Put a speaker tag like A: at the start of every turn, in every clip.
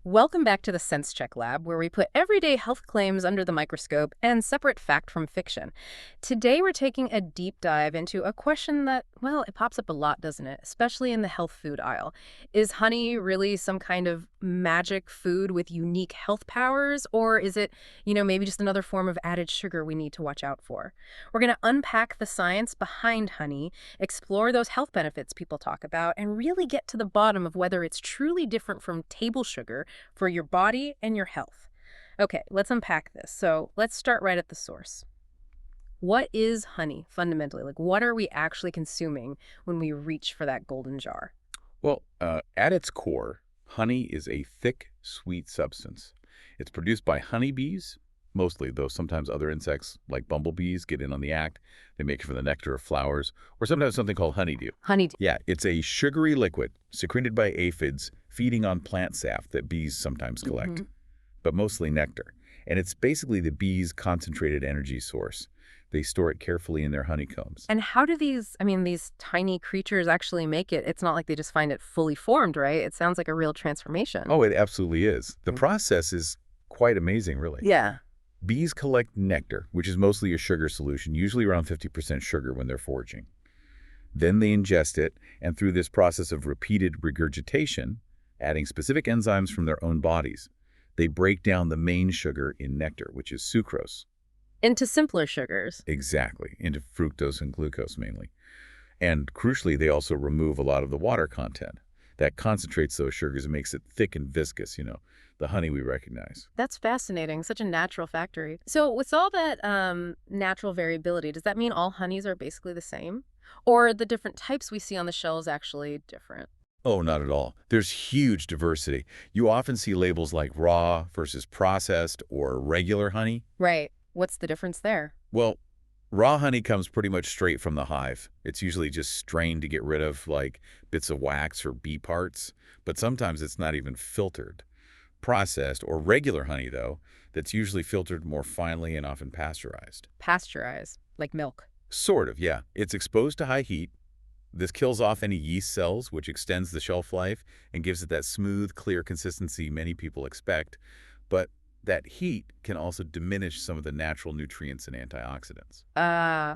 A: Welcome back to the Sense Check Lab, where we put everyday health claims under the microscope and separate fact from fiction. Today, we're taking a deep dive into a question that, well, it pops up a lot, doesn't it? Especially in the health food aisle. Is honey really some kind of magic food with unique health powers, or is it, maybe just another form of added sugar we need to watch out for? We're going to unpack the science behind honey, explore those health benefits people talk about, and really get to the bottom of whether it's truly different from table sugar for your body and your health. Okay, let's unpack this. So let's start right at the source. What is honey fundamentally? Like, what are we actually consuming when we reach for that golden jar?
B: At its core, honey is a thick, sweet substance. It's produced by honeybees, mostly, though sometimes other insects like bumblebees get in on the act. They make it from the nectar of flowers, or sometimes something called honeydew.
A: Honeydew.
B: Yeah, it's a sugary liquid secreted by aphids feeding on plant sap that bees sometimes collect, but mostly nectar. And it's basically the bees' concentrated energy source. They store it carefully in their honeycombs.
A: And how do these tiny creatures actually make it? It's not like they just find it fully formed, right? It sounds like a real transformation.
B: Oh, it absolutely is. The process is quite amazing, really.
A: Yeah.
B: Bees collect nectar, which is mostly a sugar solution, usually around 50% sugar when they're foraging. Then they ingest it, and through this process of repeated regurgitation, adding specific enzymes from their own bodies, they break down the main sugar in nectar, which is sucrose.
A: Into simpler sugars.
B: Exactly, into fructose and glucose mainly. And crucially, they also remove a lot of the water content. That concentrates those sugars and makes it thick and viscous, the honey we recognize.
A: That's fascinating. Such a natural factory. So with all that natural variability, does that mean all honeys are basically the same? Or the different types we see on the shelves actually different?
B: Oh, not at all. There's huge diversity. You often see labels like raw versus processed or regular honey.
A: Right. What's the difference there?
B: Well, raw honey comes pretty much straight from the hive. It's usually just strained to get rid of like bits of wax or bee parts, but sometimes it's not even filtered. Processed or regular honey, though, that's usually filtered more finely and often pasteurized.
A: Pasteurized, like milk.
B: Sort of, yeah. It's exposed to high heat. This kills off any yeast cells, which extends the shelf life and gives it that smooth, clear consistency many people expect. But that heat can also diminish some of the natural nutrients and antioxidants.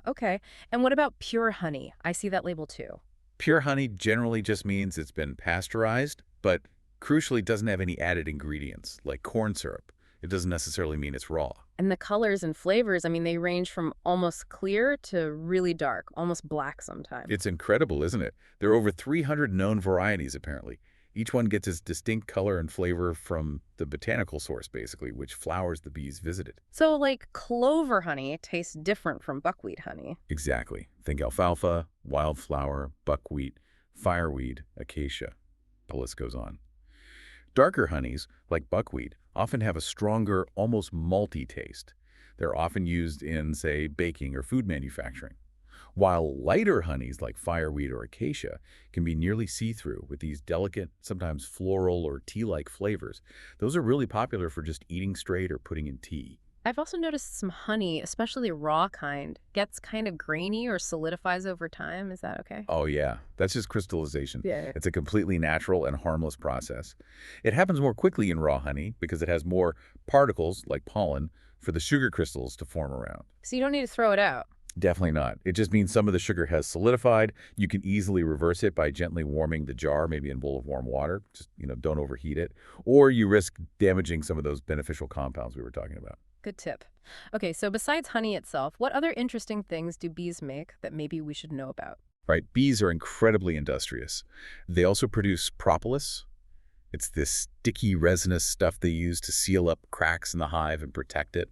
A: Okay. And what about pure honey? I see that label too.
B: Pure honey generally just means it's been pasteurized, but crucially doesn't have any added ingredients, like corn syrup. It doesn't necessarily mean it's raw.
A: And the colors and flavors, they range from almost clear to really dark, almost black sometimes.
B: It's incredible, isn't it? There are over 300 known varieties, apparently. Each one gets its distinct color and flavor from the botanical source, basically, which flowers the bees visited.
A: So, like, clover honey tastes different from buckwheat honey.
B: Exactly. Think alfalfa, wildflower, buckwheat, fireweed, acacia. The list goes on. Darker honeys, like buckwheat, often have a stronger, almost malty taste. They're often used in, say, baking or food manufacturing. While lighter honeys, like fireweed or acacia, can be nearly see-through with these delicate, sometimes floral or tea-like flavors. Those are really popular for just eating straight or putting in tea.
A: I've also noticed some honey, especially raw kind, gets kind of grainy or solidifies over time. Is that okay?
B: Oh yeah, that's just crystallization.
A: Yeah.
B: It's a completely natural and harmless process. It happens more quickly in raw honey because it has more particles, like pollen, for the sugar crystals to form around.
A: So you don't need to throw it out.
B: Definitely not. It just means some of the sugar has solidified. You can easily reverse it by gently warming the jar, maybe in a bowl of warm water. Just, don't overheat it. Or you risk damaging some of those beneficial compounds we were talking about.
A: Good tip. Okay, so besides honey itself, what other interesting things do bees make that maybe we should know about?
B: Right, bees are incredibly industrious. They also produce propolis. It's this sticky, resinous stuff they use to seal up cracks in the hive and protect it.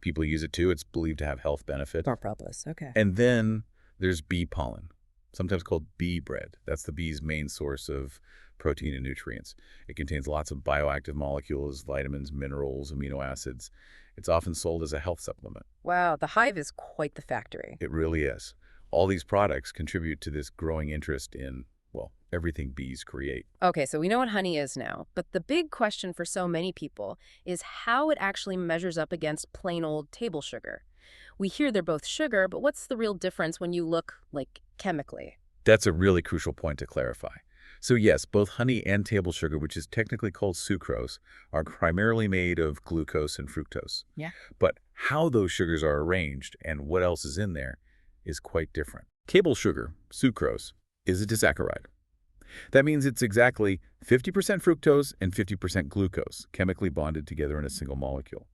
B: People use it too. It's believed to have health benefits.
A: Propolis, okay.
B: And then there's bee pollen, sometimes called bee bread. That's the bee's main source of protein and nutrients. It contains lots of bioactive molecules, vitamins, minerals, amino acids. It's often sold as a health supplement.
A: Wow, the hive is quite the factory.
B: It really is. All these products contribute to this growing interest in, everything bees create.
A: Okay, so we know what honey is now, but the big question for so many people is how it actually measures up against plain old table sugar. We hear they're both sugar, but what's the real difference when you look, like, chemically?
B: That's a really crucial point to clarify. So yes, both honey and table sugar, which is technically called sucrose, are primarily made of glucose and fructose.
A: Yeah.
B: But how those sugars are arranged and what else is in there is quite different. Table sugar, sucrose, is a disaccharide. That means it's exactly 50% fructose and 50% glucose, chemically bonded together in a single molecule.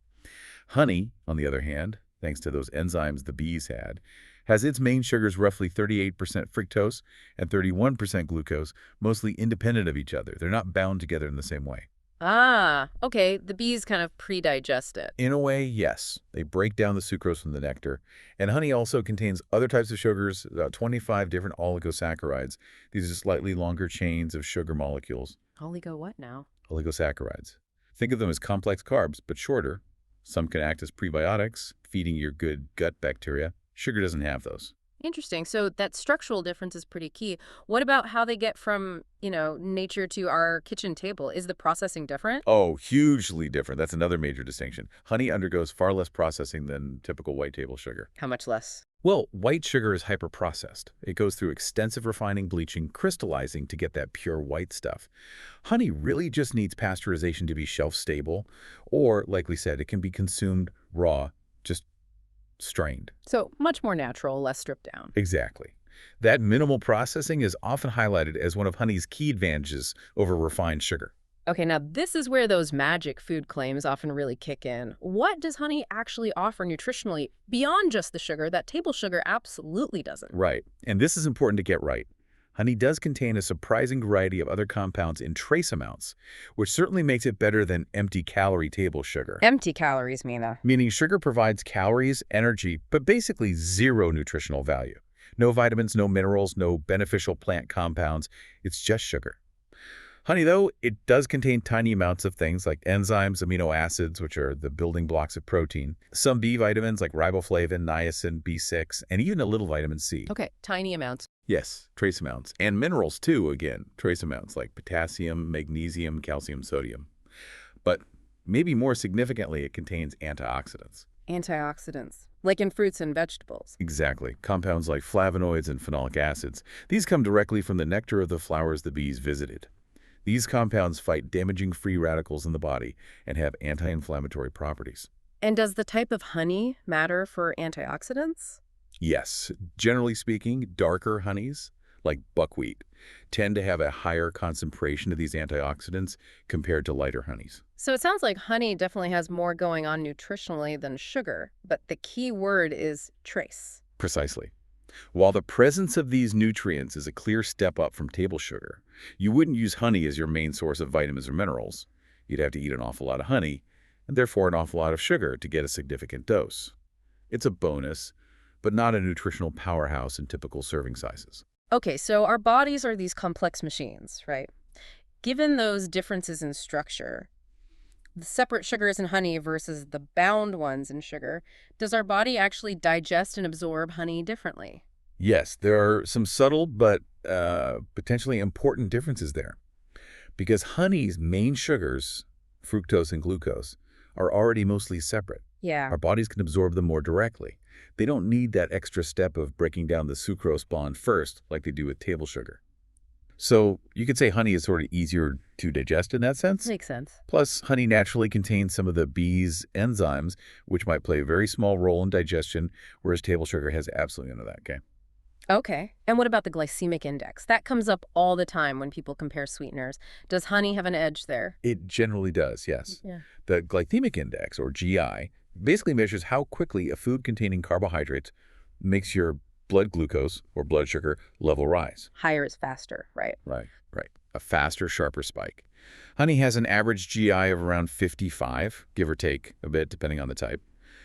B: Honey, on the other hand, thanks to those enzymes the bees had, has its main sugars roughly 38% fructose and 31% glucose, mostly independent of each other. They're not bound together in the same way.
A: Ah, okay. The bees kind of pre-digest it.
B: In a way, yes. They break down the sucrose from the nectar. And honey also contains other types of sugars, about 25 different oligosaccharides. These are slightly longer chains of sugar molecules.
A: Oligo what now?
B: Oligosaccharides. Think of them as complex carbs, but shorter. Some can act as prebiotics, feeding your good gut bacteria. Sugar doesn't have those.
A: Interesting. So that structural difference is pretty key. What about how they get from, nature to our kitchen table? Is the processing different?
B: Oh, hugely different. That's another major distinction. Honey undergoes far less processing than typical white table sugar.
A: How much less?
B: Well, white sugar is hyperprocessed. It goes through extensive refining, bleaching, crystallizing to get that pure white stuff. Honey really just needs pasteurization to be shelf-stable, or, like we said, it can be consumed raw, just strained.
A: So much more natural, less stripped down.
B: Exactly. That minimal processing is often highlighted as one of honey's key advantages over refined sugar.
A: Okay, now this is where those magic food claims often really kick in. What does honey actually offer nutritionally beyond just the sugar that table sugar absolutely doesn't?
B: Right. And this is important to get right. Honey does contain a surprising variety of other compounds in trace amounts, which certainly makes it better than empty-calorie table sugar.
A: Empty calories, Mina.
B: Meaning sugar provides calories, energy, but basically zero nutritional value. No vitamins, no minerals, no beneficial plant compounds. It's just sugar. Honey, though, it does contain tiny amounts of things like enzymes, amino acids, which are the building blocks of protein, some B vitamins like riboflavin, niacin, B6, and even a little vitamin C.
A: Okay, tiny amounts.
B: Yes, trace amounts. And minerals, too, again, trace amounts like potassium, magnesium, calcium, sodium. But maybe more significantly, it contains antioxidants.
A: Antioxidants, like in fruits and vegetables.
B: Exactly. Compounds like flavonoids and phenolic acids. These come directly from the nectar of the flowers the bees visited. These compounds fight damaging free radicals in the body and have anti-inflammatory properties.
A: And does the type of honey matter for antioxidants?
B: Yes, generally speaking, darker honeys, like buckwheat, tend to have a higher concentration of these antioxidants compared to lighter honeys.
A: So it sounds like honey definitely has more going on nutritionally than sugar, but the key word is trace.
B: Precisely. While the presence of these nutrients is a clear step up from table sugar, you wouldn't use honey as your main source of vitamins or minerals. You'd have to eat an awful lot of honey, and therefore an awful lot of sugar to get a significant dose. It's a bonus, but not a nutritional powerhouse in typical serving sizes.
A: Okay, so our bodies are these complex machines, right? Given those differences in structure, the separate sugars in honey versus the bound ones in sugar, does our body actually digest and absorb honey differently?
B: Yes, there are some subtle but potentially important differences there. Because honey's main sugars, fructose and glucose, are already mostly separate.
A: Yeah.
B: Our bodies can absorb them more directly. They don't need that extra step of breaking down the sucrose bond first, like they do with table sugar. So you could say honey is sort of easier to digest in that sense.
A: Makes sense.
B: Plus, honey naturally contains some of the bee's enzymes, which might play a very small role in digestion, whereas table sugar has absolutely none of that, okay?
A: Okay. And what about the glycemic index? That comes up all the time when people compare sweeteners. Does honey have an edge there?
B: It generally does, yes.
A: Yeah.
B: The glycemic index, or GI, basically measures how quickly a food containing carbohydrates makes your blood glucose, or blood sugar, level rise.
A: Higher is faster, right?
B: Right. A faster, sharper spike. Honey has an average GI of around 55, give or take a bit, depending on the type.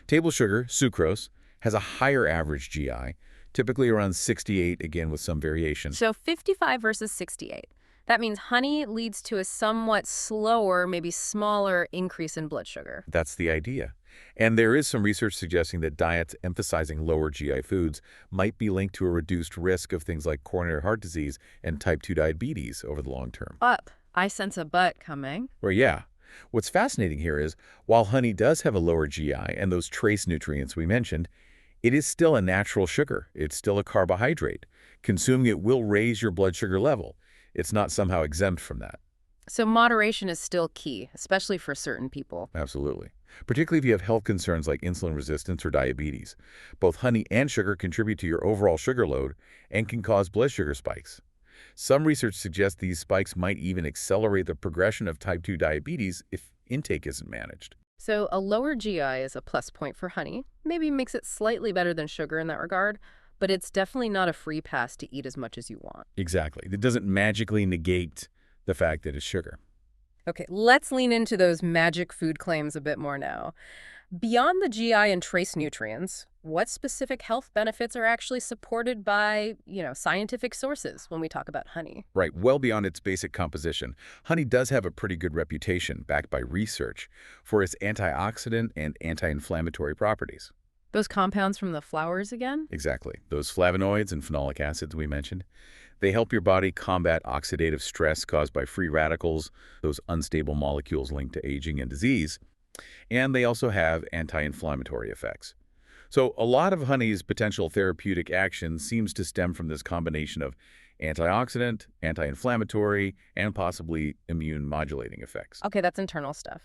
B: Table sugar, sucrose, has a higher average GI, typically around 68, again with some variation.
A: So 55 versus 68. That means honey leads to a somewhat slower, maybe smaller increase in blood sugar.
B: That's the idea. And there is some research suggesting that diets emphasizing lower GI foods might be linked to a reduced risk of things like coronary heart disease and type 2 diabetes over the long term.
A: I sense a but coming.
B: Well, yeah. What's fascinating here is, while honey does have a lower GI and those trace nutrients we mentioned, it is still a natural sugar. It's still a carbohydrate. Consuming it will raise your blood sugar level. It's not somehow exempt from that.
A: So moderation is still key, especially for certain people.
B: Absolutely. Particularly if you have health concerns like insulin resistance or diabetes. Both honey and sugar contribute to your overall sugar load and can cause blood sugar spikes. Some research suggests these spikes might even accelerate the progression of type 2 diabetes if intake isn't managed.
A: So a lower GI is a plus point for honey, maybe makes it slightly better than sugar in that regard, but it's definitely not a free pass to eat as much as you want.
B: Exactly. It doesn't magically negate the fact that it's sugar.
A: Okay, let's lean into those magic food claims a bit more now. Beyond the GI and trace nutrients, what specific health benefits are actually supported by, scientific sources when we talk about honey?
B: Right, well beyond its basic composition. Honey does have a pretty good reputation, backed by research, for its antioxidant and anti-inflammatory properties.
A: Those compounds from the flowers again?
B: Exactly. Those flavonoids and phenolic acids we mentioned, they help your body combat oxidative stress caused by free radicals, those unstable molecules linked to aging and disease, and they also have anti-inflammatory effects. So a lot of honey's potential therapeutic action seems to stem from this combination of antioxidant, anti-inflammatory, and possibly immune modulating effects.
A: Okay, that's internal stuff.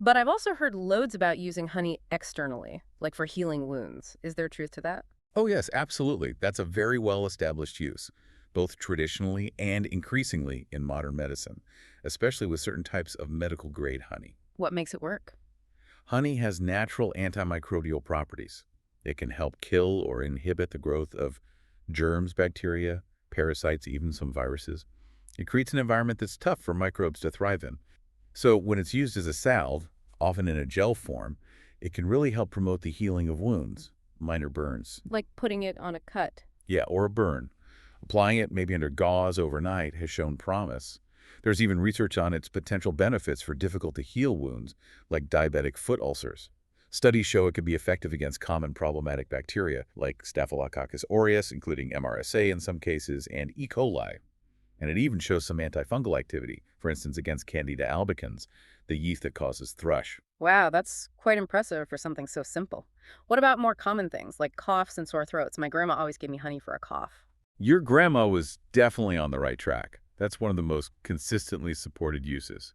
A: But I've also heard loads about using honey externally, like for healing wounds. Is there truth to that?
B: Oh yes, absolutely. That's a very well-established use, both traditionally and increasingly in modern medicine, especially with certain types of medical-grade honey.
A: What makes it work?
B: Honey has natural antimicrobial properties. It can help kill or inhibit the growth of germs, bacteria, parasites, even some viruses. It creates an environment that's tough for microbes to thrive in. So when it's used as a salve, often in a gel form, it can really help promote the healing of wounds, minor burns.
A: Like putting it on a cut.
B: Yeah, or a burn. Applying it maybe under gauze overnight has shown promise. There's even research on its potential benefits for difficult-to-heal wounds, like diabetic foot ulcers. Studies show it can be effective against common problematic bacteria, like Staphylococcus aureus, including MRSA in some cases, and E. coli. And it even shows some antifungal activity, for instance, against Candida albicans, the yeast that causes thrush.
A: Wow, that's quite impressive for something so simple. What about more common things, like coughs and sore throats? My grandma always gave me honey for a cough.
B: Your grandma was definitely on the right track. That's one of the most consistently supported uses.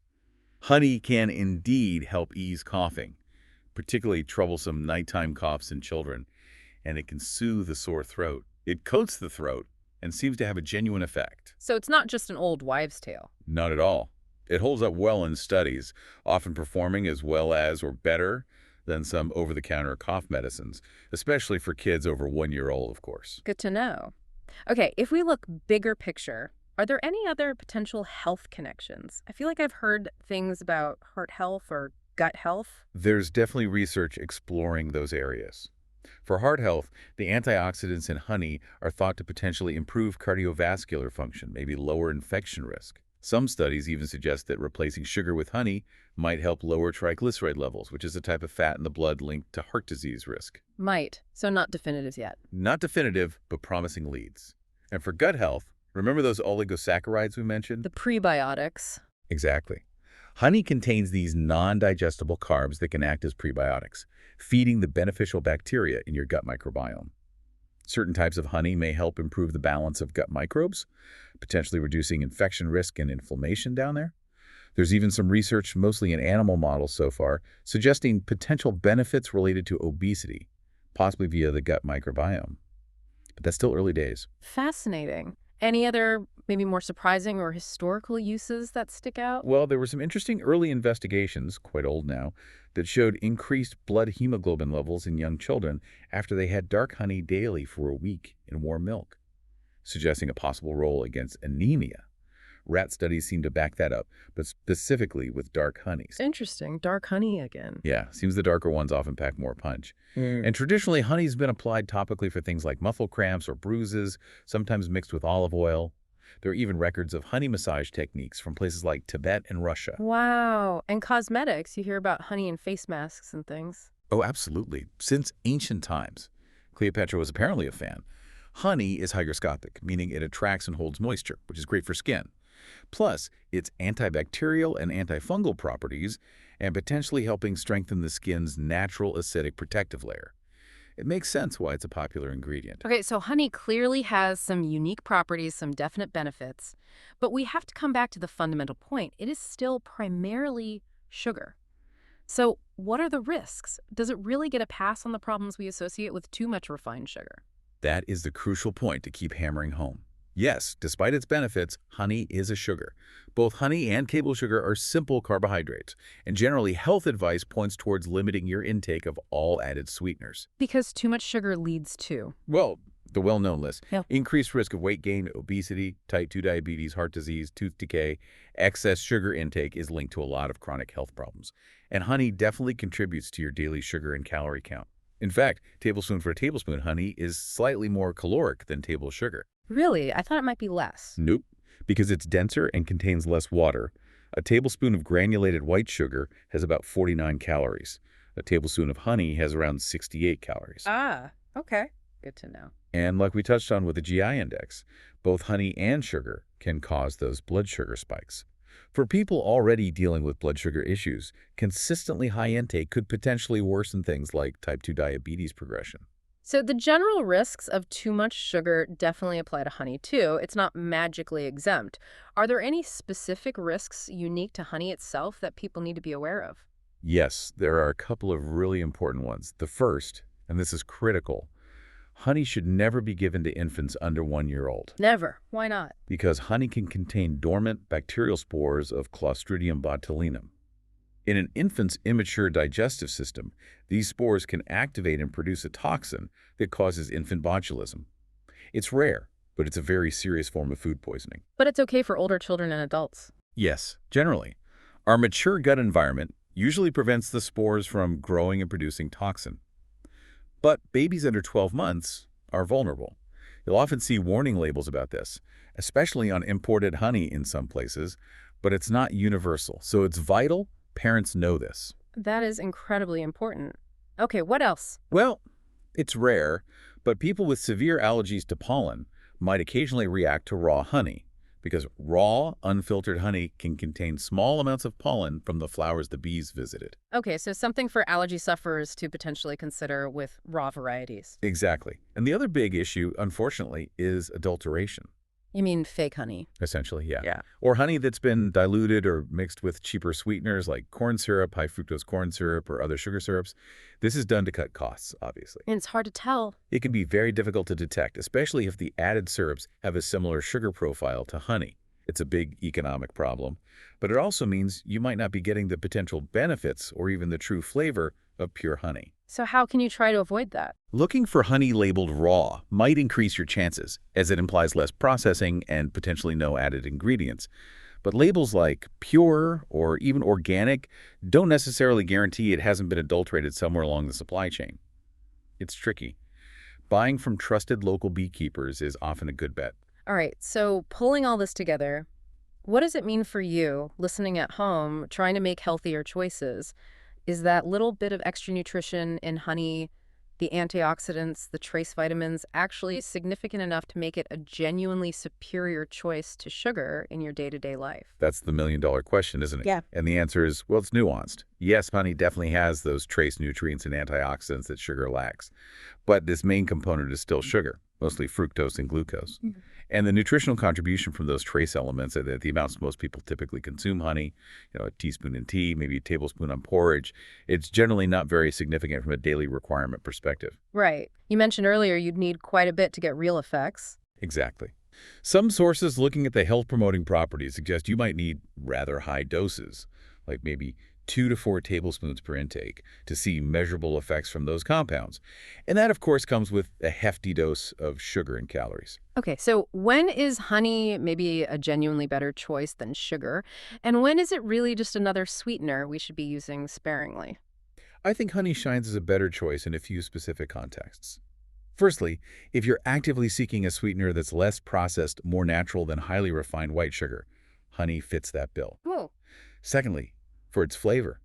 B: Honey can indeed help ease coughing, particularly troublesome nighttime coughs in children, and it can soothe the sore throat. It coats the throat and seems to have a genuine effect.
A: So it's not just an old wives' tale.
B: Not at all. It holds up well in studies, often performing as well as or better than some over-the-counter cough medicines, especially for kids over 1 year old, of course.
A: Good to know. Okay, if we look bigger picture, are there any other potential health connections? I feel like I've heard things about heart health or gut health.
B: There's definitely research exploring those areas. For heart health, the antioxidants in honey are thought to potentially improve cardiovascular function, maybe lower infection risk. Some studies even suggest that replacing sugar with honey might help lower triglyceride levels, which is a type of fat in the blood linked to heart disease risk.
A: Might, so not definitives yet.
B: Not definitive, but promising leads. And for gut health, remember those oligosaccharides we mentioned?
A: The prebiotics.
B: Exactly. Honey contains these non-digestible carbs that can act as prebiotics, feeding the beneficial bacteria in your gut microbiome. Certain types of honey may help improve the balance of gut microbes, potentially reducing infection risk and inflammation down there. There's even some research, mostly in animal models so far, suggesting potential benefits related to obesity, possibly via the gut microbiome. But that's still early days.
A: Fascinating. Any other, maybe more surprising or historical uses that stick out?
B: Well, there were some interesting early investigations, quite old now, that showed increased blood hemoglobin levels in young children after they had dark honey daily for a week in warm milk, suggesting a possible role against anemia. Rat studies seem to back that up, but specifically with dark honeys.
A: Interesting. Dark honey again.
B: Yeah, seems the darker ones often pack more punch. And traditionally, honey's been applied topically for things like muscle cramps or bruises, sometimes mixed with olive oil. There are even records of honey massage techniques from places like Tibet and Russia.
A: Wow. And cosmetics, you hear about honey in face masks and things.
B: Oh, absolutely. Since ancient times, Cleopatra was apparently a fan. Honey is hygroscopic, meaning it attracts and holds moisture, which is great for skin. Plus, its antibacterial and antifungal properties and potentially helping strengthen the skin's natural acidic protective layer. It makes sense why it's a popular ingredient.
A: Okay, so honey clearly has some unique properties, some definite benefits, but we have to come back to the fundamental point. It is still primarily sugar. So, what are the risks? Does it really get a pass on the problems we associate with too much refined sugar?
B: That is the crucial point to keep hammering home. Yes, despite its benefits, honey is a sugar. Both honey and table sugar are simple carbohydrates, and generally health advice points towards limiting your intake of all added sweeteners.
A: Because too much sugar leads to.
B: Well, the well-known list.
A: Yeah.
B: Increased risk of weight gain, obesity, type 2 diabetes, heart disease, tooth decay. Excess sugar intake is linked to a lot of chronic health problems. And honey definitely contributes to your daily sugar and calorie count. In fact, tablespoon for tablespoon honey is slightly more caloric than table sugar.
A: Really? I thought it might be less.
B: Nope, because it's denser and contains less water. A tablespoon of granulated white sugar has about 49 calories. A tablespoon of honey has around 68 calories.
A: Ah, okay. Good to know.
B: And like we touched on with the GI index, both honey and sugar can cause those blood sugar spikes. For people already dealing with blood sugar issues, consistently high intake could potentially worsen things like type 2 diabetes progression.
A: So the general risks of too much sugar definitely apply to honey too. It's not magically exempt. Are there any specific risks unique to honey itself that people need to be aware of?
B: Yes, there are a couple of really important ones. The first, and this is critical, honey should never be given to infants under 1 year old
A: Never. Why not?
B: because honey can contain dormant bacterial spores of Clostridium botulinum. In an infant's immature digestive system, these spores can activate and produce a toxin that causes infant botulism. It's rare, but it's a very serious form of food poisoning.
A: But it's okay for older children and adults.
B: Yes, generally. Our mature gut environment usually prevents the spores from growing and producing toxin. But babies under 12 months are vulnerable. You'll often see warning labels about this, especially on imported honey in some places, but it's not universal, so it's vital parents know this.
A: That is incredibly important. Okay, what else?
B: Well, it's rare, but people with severe allergies to pollen might occasionally react to raw honey because raw, unfiltered honey can contain small amounts of pollen from the flowers the bees visited.
A: Okay, so something for allergy sufferers to potentially consider with raw varieties.
B: Exactly. And the other big issue, unfortunately, is adulteration.
A: You mean fake honey?
B: Essentially, yeah.
A: Yeah.
B: Or honey that's been diluted or mixed with cheaper sweeteners like corn syrup, high fructose corn syrup, or other sugar syrups. This is done to cut costs, obviously.
A: And it's hard to tell.
B: It can be very difficult to detect, especially if the added syrups have a similar sugar profile to honey. It's a big economic problem, but it also means you might not be getting the potential benefits or even the true flavor of pure honey.
A: So how can you try to avoid that?
B: Looking for honey labeled raw might increase your chances, as it implies less processing and potentially no added ingredients. But labels like pure or even organic don't necessarily guarantee it hasn't been adulterated somewhere along the supply chain. It's tricky. Buying from trusted local beekeepers is often a good bet.
A: All right, so pulling all this together, what does it mean for you, listening at home, trying to make healthier choices? Is that little bit of extra nutrition in honey, the antioxidants, the trace vitamins, actually significant enough to make it a genuinely superior choice to sugar in your day-to-day life?
B: That's the million-dollar question, isn't it?
A: Yeah.
B: And the answer is, well, it's nuanced. Yes, honey definitely has those trace nutrients and antioxidants that sugar lacks. But this main component is still sugar, mostly fructose and glucose.
A: Mhm.
B: And the nutritional contribution from those trace elements are the amounts most people typically consume honey, a teaspoon in tea, maybe a tablespoon on porridge. It's generally not very significant from a daily requirement perspective.
A: Right. You mentioned earlier you'd need quite a bit to get real effects.
B: Exactly. Some sources looking at the health-promoting properties suggest you might need rather high doses, like maybe 2 to 4 tablespoons per intake, to see measurable effects from those compounds. And that, of course, comes with a hefty dose of sugar and calories.
A: Okay, so when is honey maybe a genuinely better choice than sugar? And when is it really just another sweetener we should be using sparingly?
B: I think honey shines as a better choice in a few specific contexts. Firstly, if you're actively seeking a sweetener that's less processed, more natural than highly refined white sugar, honey fits that bill.
A: Whoa.
B: Secondly, for its flavor.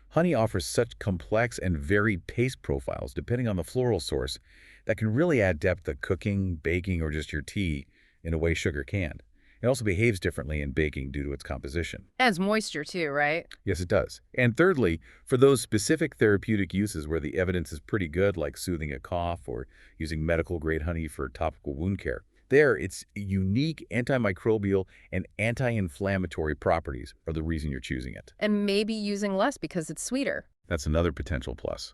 B: Honey offers such complex and varied taste profiles depending on the floral source that can really add depth to cooking, baking, or just your tea in a way sugar can't. It also behaves differently in baking due to its composition.
A: Adds moisture too, right?
B: Yes, it does. And thirdly, for those specific therapeutic uses where the evidence is pretty good, like soothing a cough or using medical-grade honey for topical wound care, there, its unique antimicrobial and anti-inflammatory properties are the reason you're choosing it.
A: And maybe using less because it's sweeter.
B: That's another potential plus.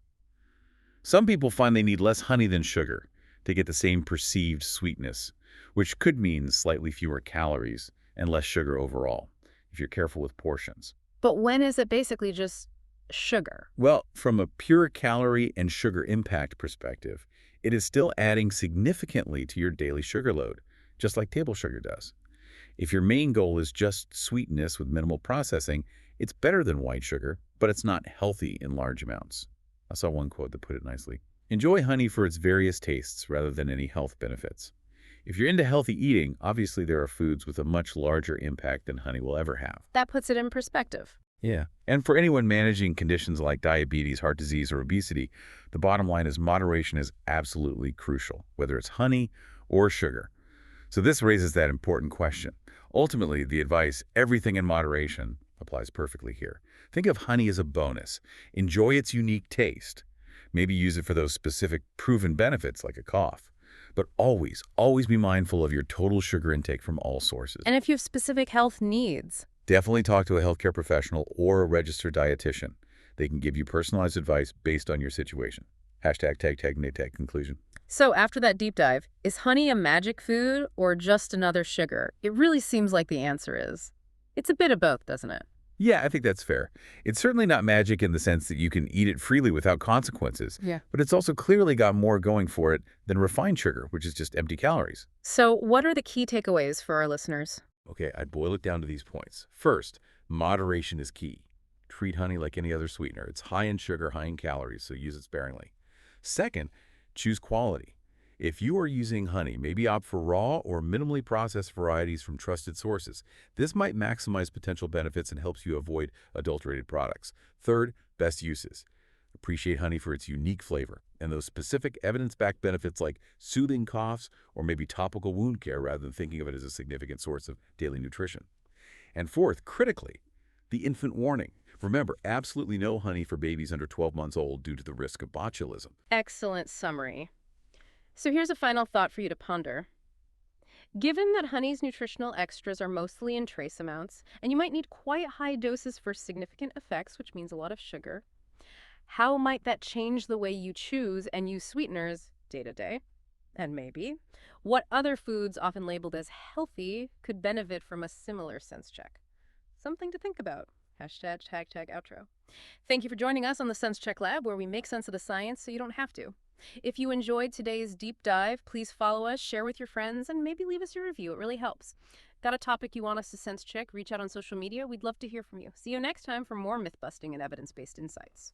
B: Some people find they need less honey than sugar to get the same perceived sweetness, which could mean slightly fewer calories and less sugar overall, if you're careful with portions.
A: But when is it basically just sugar?
B: Well, from a pure calorie and sugar impact perspective, it is still adding significantly to your daily sugar load, just like table sugar does. If your main goal is just sweetness with minimal processing, it's better than white sugar, but it's not healthy in large amounts. I saw one quote that put it nicely. Enjoy honey for its various tastes rather than any health benefits. If you're into healthy eating, obviously there are foods with a much larger impact than honey will ever have.
A: That puts it in perspective.
B: Yeah. And for anyone managing conditions like diabetes, heart disease, or obesity, the bottom line is moderation is absolutely crucial, whether it's honey or sugar. So this raises that important question. Ultimately, the advice, everything in moderation, applies perfectly here. Think of honey as a bonus. Enjoy its unique taste. Maybe use it for those specific proven benefits like a cough. But always, always be mindful of your total sugar intake from all sources.
A: And if you have specific health needs,
B: definitely talk to a healthcare professional or a registered dietitian. They can give you personalized advice based on your situation. Hashtag tag conclusion.
A: So after that deep dive, is honey a magic food or just another sugar? It really seems like the answer is. It's a bit of both, doesn't it?
B: Yeah, I think that's fair. It's certainly not magic in the sense that you can eat it freely without consequences,
A: Yeah.
B: but it's also clearly got more going for it than refined sugar, which is just empty calories.
A: So what are the key takeaways for our listeners?
B: Okay, I'd boil it down to these points. First, moderation is key. Treat honey like any other sweetener. It's high in sugar, high in calories, so use it sparingly. Second, choose quality. If you are using honey, maybe opt for raw or minimally processed varieties from trusted sources. This might maximize potential benefits and helps you avoid adulterated products. Third, best uses. Appreciate honey for its unique flavor and those specific evidence-backed benefits like soothing coughs or maybe topical wound care rather than thinking of it as a significant source of daily nutrition. And fourth, critically, the infant warning. Remember, absolutely no honey for babies under 12 months old due to the risk of botulism.
A: Excellent summary. So here's a final thought for you to ponder. Given that honey's nutritional extras are mostly in trace amounts, and you might need quite high doses for significant effects, which means a lot of sugar, how might that change the way you choose and use sweeteners day to day? And maybe, what other foods often labeled as healthy could benefit from a similar sense check? Something to think about. Hashtag outro. Thank you for joining us on the Sense Check Lab, where we make sense of the science so you don't have to. If you enjoyed today's deep dive, please follow us, share with your friends, and maybe leave us your review. It really helps. Got a topic you want us to sense check? Reach out on social media. We'd love to hear from you. See you next time for more myth-busting and evidence-based insights.